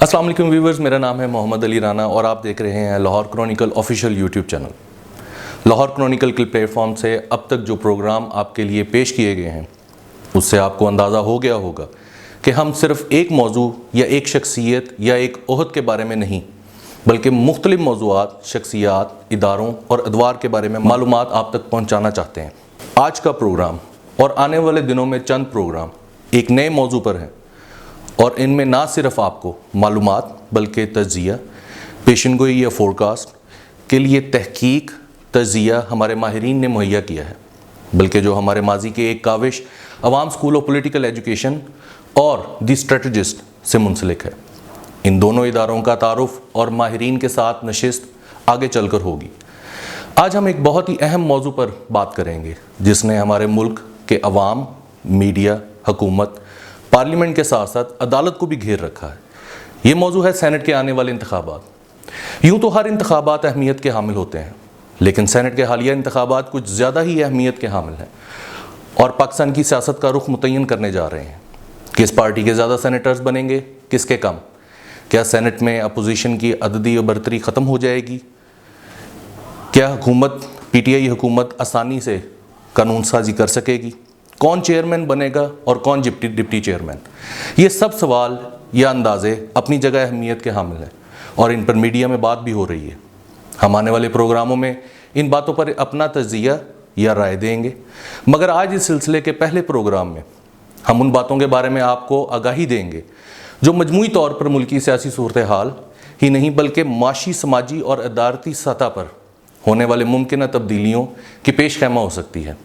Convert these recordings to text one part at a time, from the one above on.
अस्सलाम वालेकुम व्यूवर्स, मेरा नाम है मोहम्मद अली राना और आप देख रहे हैं Lahore Chronicle official YouTube channel. Lahore Chronicle के प्लेटफॉर्म से अब तक जो प्रोग्राम आपके लिए पेश किए गए हैं उससे आपको अंदाज़ा हो गया होगा कि हम सिर्फ एक मौजू या एक शख्सियत या एक ओहद के बारे में नहीं बल्कि मुख्तलिफ मौज़ूआत, शख्सियात, इदारों और अदवार के बारे में मालूमात आप तक पहुँचाना चाहते हैं। आज का प्रोग्राम और आने वाले दिनों में चंद प्रोग्राम एक नए मौजू पर हैं और इनमें ना सिर्फ आपको मालूमात बल्कि तज्ज़िया, पेशनगोई या फोरकास्ट के लिए तहकीक तज्ज़िया हमारे माहिरीन ने मुहैया किया है, बल्कि जो हमारे माजी के एक काविश अवाम स्कूल ऑफ पॉलिटिकल एजुकेशन और दी स्ट्रेटजिस्ट से मुंसलिक है। इन दोनों इदारों का तारुफ और माहिरीन के साथ नशिस्त आगे चलकर होगी। आज हम एक बहुत ही अहम मौजू पर बात करेंगे जिसने हमारे मुल्क के अवाम, मीडिया, हुकूमत, पार्लियामेंट के साथ साथ अदालत को भी घेर रखा है। ये मौजू है सेनेट के आने वाले इंतखाबात। यूँ तो हर इंतखाबात अहमियत के हामिल होते हैं, लेकिन सेनेट के हालिया इंतखाबात कुछ ज़्यादा ही अहमियत के हामिल हैं और पाकिस्तान की सियासत का रुख मुतय्यन करने जा रहे हैं। किस पार्टी के ज़्यादा सेनेटर्स बनेंगे, किसके कम? क्या सेनेट में अपोजिशन की अददी और बरतरी ख़त्म हो जाएगी? क्या हुकूमत, PTI हुकूमत आसानी से कानून साजी कर सकेगी? कौन चेयरमैन बनेगा और कौन डिप्टी चेयरमैन? ये सब सवाल या अंदाज़े अपनी जगह अहमियत के हामिल हैं और इन पर मीडिया में बात भी हो रही है। हम आने वाले प्रोग्रामों में इन बातों पर अपना तज्ज़िया या राय देंगे, मगर आज इस सिलसिले के पहले प्रोग्राम में हम उन बातों के बारे में आपको आगाही देंगे जो मजमूई तौर पर मुल्की सियासी सूरत हाल ही नहीं बल्कि माशी, समाजी और अदालती सतह पर होने वाले मुमकिन तब्दीलियों की पेश खैमा हो सकती है।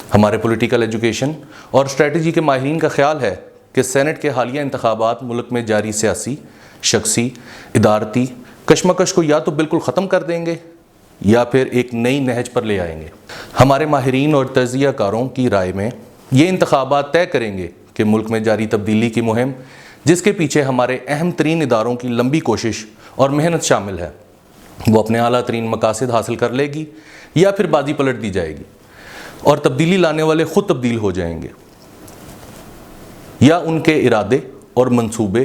हमारे पॉलिटिकल एजुकेशन और स्ट्रेटजी के माहिरीन का ख्याल है कि सेनेट के हालिया इंतखाबात मुल्क में जारी सियासी, शख्सी, इदारती कशमकश को या तो बिल्कुल ख़त्म कर देंगे या फिर एक नई नहज पर ले आएंगे। हमारे माहिरीन और तज्ज़िया कारों की राय में ये इंतखाबात तय करेंगे कि मुल्क में जारी तब्दीली की मुहिम, जिसके पीछे हमारे अहम तरीन इदारों की लंबी कोशिश और मेहनत शामिल है, वो अपने आला तरीन मकासद हासिल कर लेगी या फिर बाजी पलट दी जाएगी और तब्दीली लाने वाले खुद तब्दील हो जाएंगे, या उनके इरादे और मंसूबे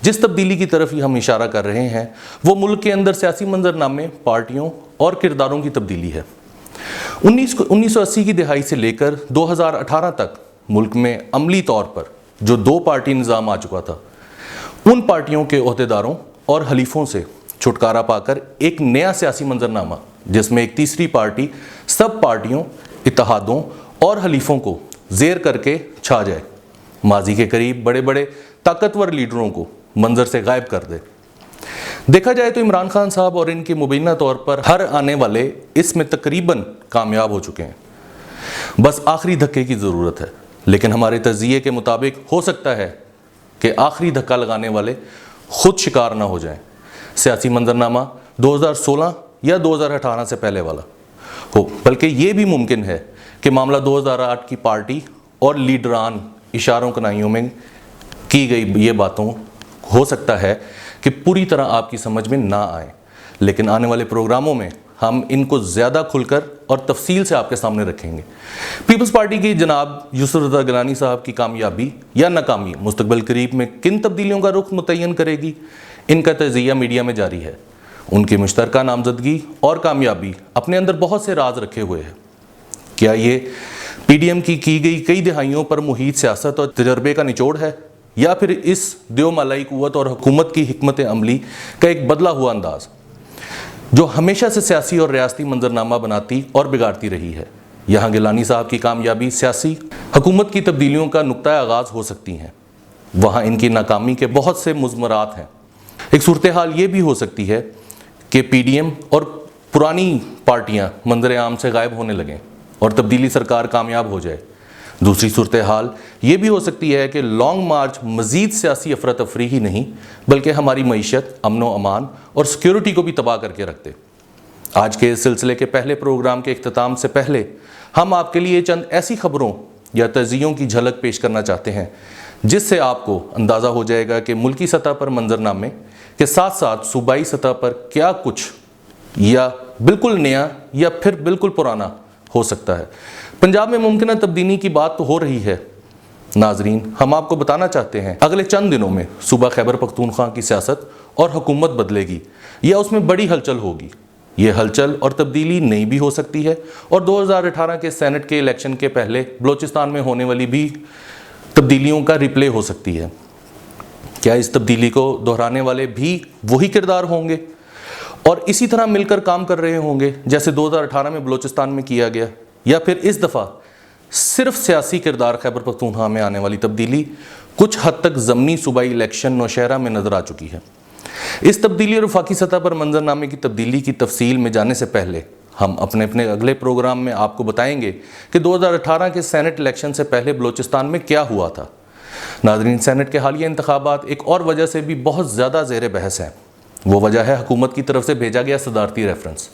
जिस तब्दीली की तरफ ही हम इशारा कर रहे हैं वो मुल्क के अंदर सियासी मंजरनामे, पार्टियों और किरदारों की तब्दीली है। 1980 की दिहाई से लेकर 2018 तक मुल्क में अमली तौर पर जो दो पार्टी निज़ाम आ चुका था, उन पार्टियों के ओहदेदारों और हलीफों से छुटकारा पाकर एक नया सियासी मंजरनामा जिसमें एक तीसरी पार्टी सब पार्टियों, इत्तेहादों और हलीफों को ज़ेर करके छा जाए, माजी के करीब बड़े बड़े ताकतवर लीडरों को मंजर से गायब कर दे। देखा जाए तो इमरान खान साहब और इनके मुबीना तौर पर हर आने वाले इसमें तकरीबन कामयाब हो चुके हैं। बस आखिरी धक्के की ज़रूरत है, लेकिन हमारे तज़्ज़िये के मुताबिक हो सकता है कि आखिरी धक्का लगाने वाले खुद शिकार ना हो जाएं। सियासी मंजरनामा 2016 या 2018 से पहले वाला हो, बल्कि ये भी मुमकिन है कि मामला 2008 की पार्टी और लीडरान इशारों कनाइयों में की गई ये बातों हो सकता है कि पूरी तरह आपकी समझ में ना आए, लेकिन आने वाले प्रोग्रामों में हम इनको ज़्यादा खुलकर और तफसील से आपके सामने रखेंगे। पीपल्स पार्टी की जनाब यूसुफ रज़ा गिलानी साहब की कामयाबी या नाकामी मुस्तकबिल करीब में किन तब्दीलियों का रुख मुतय्यन करेगी, इनका तज़्ज़िया मीडिया में जारी है। उनकी मुश्तरका नामजदगी और कामयाबी अपने अंदर बहुत से राज रखे हुए हैं। क्या ये PDM की गई कई दिहाइयों पर मुहित सियासत और तजर्बे का निचोड़ है, या फिर इस देवमालाई कुव्वत और हुकूमत की हिकमत अमली का एक बदला हुआ अंदाज जो हमेशा से सियासी और रियासती मंजरनामा बनाती और बिगाड़ती रही है? यहाँ गिलानी साहब की कामयाबी सियासी हुकूमत की तब्दीलियों का नुक्ता आगाज़ हो सकती हैं, वहाँ इनकी नाकामी के बहुत से मुज़मरात हैं। एक सूरत हाल ये भी हो सकती है कि PDM और पुरानी पार्टियाँ मंजर आम से गायब होने लगें और तब्दीली सरकार कामयाब हो जाए। दूसरी सूरत हाल ये भी हो सकती है कि लॉन्ग मार्च मज़ीद सियासी अफरा तफरी ही नहीं बल्कि हमारी मईशत, अमन व अमान और सिक्योरिटी को भी तबाह करके रख दे। आज के इस सिलसिले के पहले प्रोग्राम के इख्तिताम से पहले हम आपके लिए चंद ऐसी खबरों या तज़्ज़ियों की झलक पेश करना चाहते हैं जिससे आपको अंदाज़ा हो जाएगा कि मुल्की सतह पर मंजरनामे के साथ साथ सूबाई सतह पर क्या कुछ या बिल्कुल नया या फिर बिल्कुल पुराना हो सकता है। पंजाब में मुमकिन तब्दीली की बात तो हो रही है, नाजरीन, हम आपको बताना चाहते हैं अगले चंद दिनों में सूबा खैबर पख्तूनख्वा की सियासत और हुकूमत बदलेगी या उसमें बड़ी हलचल होगी। ये हलचल और तब्दीली नई भी हो सकती है और 2018 के सेनेट के इलेक्शन के पहले बलूचिस्तान में होने वाली भी तब्दीलियों का रिप्ले हो सकती है। क्या इस तब्दीली को दोहराने वाले भी वही किरदार होंगे और इसी तरह मिलकर काम कर रहे होंगे जैसे 2018 में बलूचिस्तान में किया गया, या फिर इस दफ़ा सिर्फ सियासी किरदार खैबर पख्तूनख्वा में आने वाली तब्दीली कुछ हद तक ज़मनी सूबाई इलेक्शन नौशहरा में नज़र आ चुकी है। इस तब्दीली और वफाकी सतह पर मंजरनामे की तब्दीली की तफसील में जाने से पहले हम अपने अगले प्रोग्राम में आपको बताएंगे कि 2018 के सेनेट इलेक्शन से पहले बलूचिस्तान में क्या हुआ था। नाज़रीन, सेनेट के हालिया इंतखाबात एक और वजह से भी बहुत ज़्यादा ज़ेर बहस है। वो वजह है हुकूमत की तरफ से भेजा गया सदारती रेफरेंस।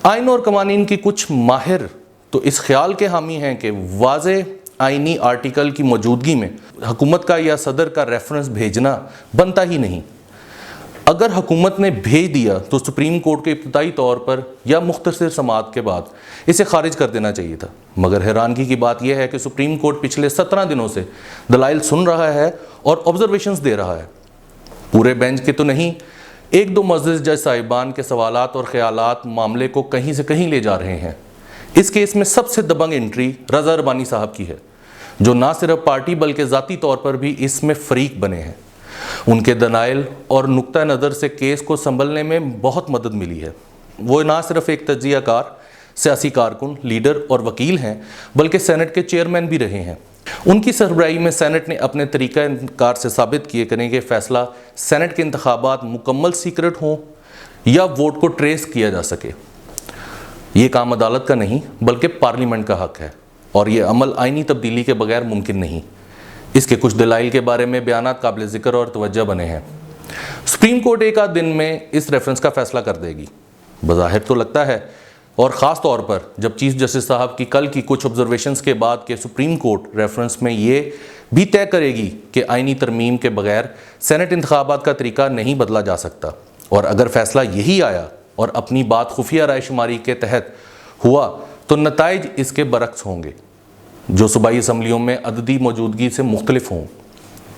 आइन और कवानीन की कुछ माहिर तो इस ख्याल के हामी हैं कि वाज़े आइनी आर्टिकल की मौजूदगी में हुकूमत का या सदर का रेफरेंस भेजना बनता ही नहीं। अगर हुकूमत ने भेज दिया तो सुप्रीम कोर्ट के इब्तदाई तौर पर या मुख्तसर समाअत के बाद इसे खारिज कर देना चाहिए था। मगर हैरानगी की बात यह है कि सुप्रीम कोर्ट पिछले 17 दिनों से दलाइल सुन रहा है और ऑब्जर्वेशंस दे रहा है। पूरे बेंच के तो नहीं, एक दो मुअज़्ज़िज़ जज साहिबान के सवालात और ख्यालात मामले को कहीं से कहीं ले जा रहे हैं। इस केस में सबसे दबंग एंट्री रज़ा अरबानी साहब की है, जो ना सिर्फ पार्टी बल्कि ज़ाती तौर पर भी इसमें फ़रीक बने हैं। उनके दलाइल और नुक्ता नज़र से केस को संभलने में बहुत मदद मिली है। वो ना सिर्फ एक तज्ज़ियाकार, सियासी कारकुन, लीडर और वकील हैं, बल्कि सेनेट के चेयरमैन भी रहे हैं। उनकी सरबराही में सेनेट ने अपने तरीक़ाकार से साबित किए करें कि फ़ैसला सेनेट के इंतखाबात मुकम्मल सीक्रेट हों या वोट को ट्रेस किया जा सके। ये काम अदालत का नहीं बल्कि पार्लियामेंट का हक़ है और ये अमल आइनी तब्दीली के बगैर मुमकिन नहीं। इसके कुछ दलाइल के बारे में बयानात काबिल ज़िक्र और तवज्जो बने हैं। सुप्रीम कोर्ट एक आध दिन में इस रेफरेंस का फ़ैसला कर देगी, बज़ाहिर तो लगता है, और ख़ास तौर पर जब चीफ जस्टिस साहब की कल की कुछ ऑब्जर्वेशंस के बाद के सुप्रीम कोर्ट रेफरेंस में ये भी तय करेगी कि आइनी तरमीम के बगैर सेनेट इंतखाबात का तरीका नहीं बदला जा सकता। और अगर फ़ैसला यही आया और अपनी बात खुफिया राय शुमारी के तहत हुआ तो नताइज इसके बरक्स होंगे, जो सूबाई असम्बलियों में अददी मौजूदगी से मुख्तलिफ हों।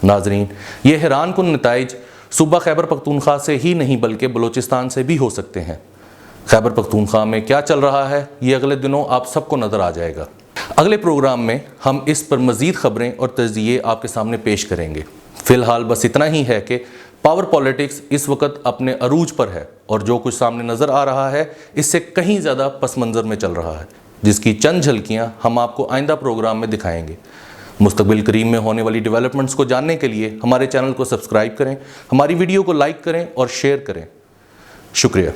नाजरीन, ये हैरान कुन नताइज सूबा खैबर पख्तूनख्वा से ही नहीं बल्कि बलूचिस्तान से भी हो सकते हैं। खैबर पख्तूनख्वा में क्या चल रहा है ये अगले दिनों आप सबको नज़र आ जाएगा। अगले प्रोग्राम में हम इस पर मज़ीद ख़बरें और तज्ज़िये आपके सामने पेश करेंगे। फ़िलहाल बस इतना ही है कि पावर पॉलिटिक्स इस वक्त अपने अरूज पर है और जो कुछ सामने नज़र आ रहा है इससे कहीं ज़्यादा पस मंज़र में चल रहा है, जिसकी चंद झलकियाँ हम आपको आइंदा प्रोग्राम में दिखाएंगे। मुस्तक़बिल करीब में होने वाली डेवलपमेंट्स को जानने के लिए हमारे चैनल को सब्सक्राइब करें, हमारी वीडियो को लाइक करें और शेयर करें। शुक्रिया।